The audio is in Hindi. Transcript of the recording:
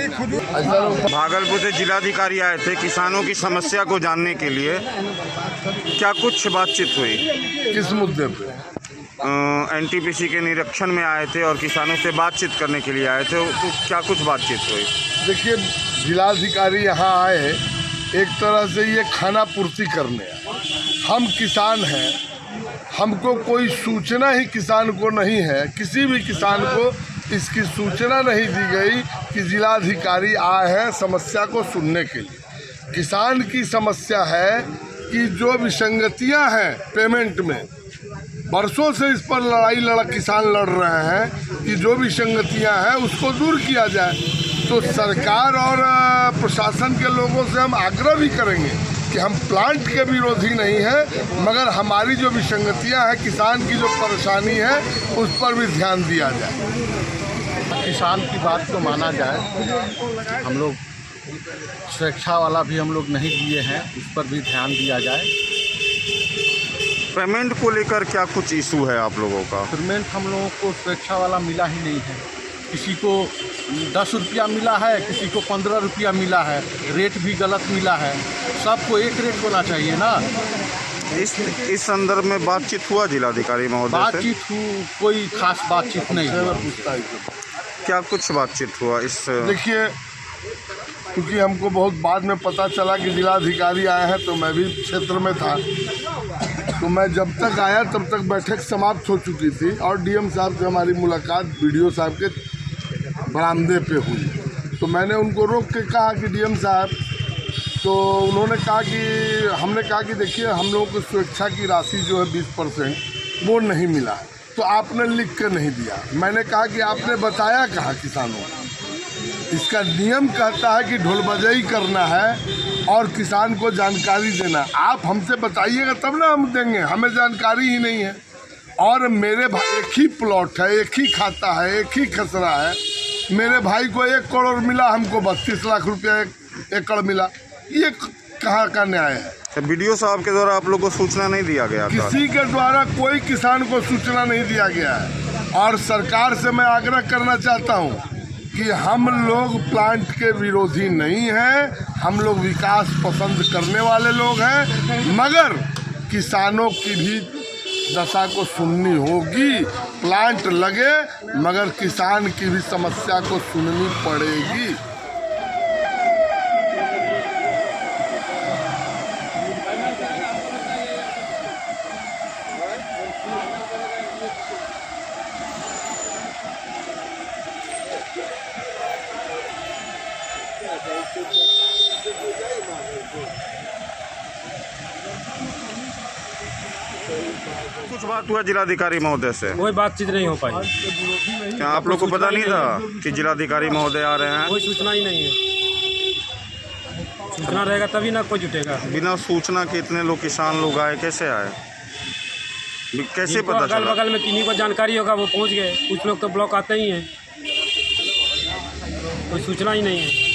भागलपुर से जिलाधिकारी आए थे किसानों की समस्या को जानने के लिए, क्या कुछ बातचीत हुई? किस मुद्दे पे? एनटीपीसी के निरीक्षण में आए थे और किसानों से बातचीत करने के लिए आए थे, तो क्या कुछ बातचीत हुई? देखिए, जिलाधिकारी यहाँ आए एक तरह से ये खाना पूर्ति करने। हम किसान हैं, हमको कोई सूचना ही किसान को नहीं है, किसी भी किसान को इसकी सूचना नहीं दी गई कि जिलाधिकारी आए हैं समस्या को सुनने के लिए। किसान की समस्या है कि जो विसंगतियां हैं पेमेंट में, बरसों से इस पर किसान लड़ रहे हैं कि जो विसंगतियां हैं उसको दूर किया जाए। तो सरकार और प्रशासन के लोगों से हम आग्रह भी करेंगे कि हम प्लांट के विरोधी नहीं हैं, मगर हमारी जो विसंगतियां हैं, किसान की जो परेशानी है, उस पर भी ध्यान दिया जाए। किसान की बात को माना जाए। हम लोग स्वेच्छा वाला भी हम लोग नहीं दिए हैं, उस पर भी ध्यान दिया जाए। पेमेंट को लेकर क्या कुछ इशू है आप लोगों का? पेमेंट हम लोगों को स्वेच्छा वाला मिला ही नहीं है। किसी को 10 रुपया मिला है, किसी को 15 रुपया मिला है, रेट भी गलत मिला है। सबको एक रेट होना चाहिए ना। इस संदर्भ में बातचीत हुआ जिलाधिकारी महोदय से? बातचीत कोई खास बातचीत नहीं हुआ। क्या कुछ बातचीत हुआ इस? देखिए, क्योंकि हमको बहुत बाद में पता चला कि जिलाधिकारी आए हैं, तो मैं भी क्षेत्र में था, तो मैं जब तक आया तब तक बैठक समाप्त हो चुकी थी और डीएम साहब से हमारी मुलाकात बीडीओ साहब के बरामदे पे हुई। तो मैंने उनको रोक के कहा कि डीएम साहब, तो उन्होंने कहा कि हमने कहा कि देखिए, हम लोगों को स्वेच्छा की राशि जो है 20% वो नहीं मिला, तो आपने लिख के नहीं दिया। मैंने कहा कि आपने बताया कहाँ किसानों को? इसका नियम कहता है कि ढोल बजाई करना है और किसान को जानकारी देना। आप हमसे बताइएगा तब ना हम देंगे, हमें जानकारी ही नहीं है। और मेरे भाई एक ही प्लॉट है, एक ही खाता है, एक ही खसरा है। मेरे भाई को 1 करोड़ मिला, हमको 32 लाख रुपया एकड़ मिला। ये कहाँ का न्याय है? बीडीओ साहब के द्वारा आप लोग को सूचना नहीं दिया गया था? किसी के द्वारा कोई किसान को सूचना नहीं दिया गया है। और सरकार से मैं आग्रह करना चाहता हूँ कि हम लोग प्लांट के विरोधी नहीं हैं, हम लोग विकास पसंद करने वाले लोग हैं, मगर किसानों की भी दशा को सुननी होगी। प्लांट लगे मगर किसान की भी समस्या को सुननी पड़ेगी। कुछ बात हुआ जिलाधिकारी महोदय से? कोई बातचीत नहीं हो पाई। क्या आप लोग को पता नहीं था कि जिलाधिकारी महोदय आ रहे हैं? कोई सूचना ही नहीं है। सूचना रहेगा तभी ना कोई जुटेगा। बिना सूचना के इतने लोग किसान लोग आए, कैसे आए? कैसे पता चला? अगल बगल में किन्हीं को जानकारी होगा वो पहुंच गए। कुछ लोग तो ब्लॉक आते ही हैं, कोई सूचना ही नहीं है।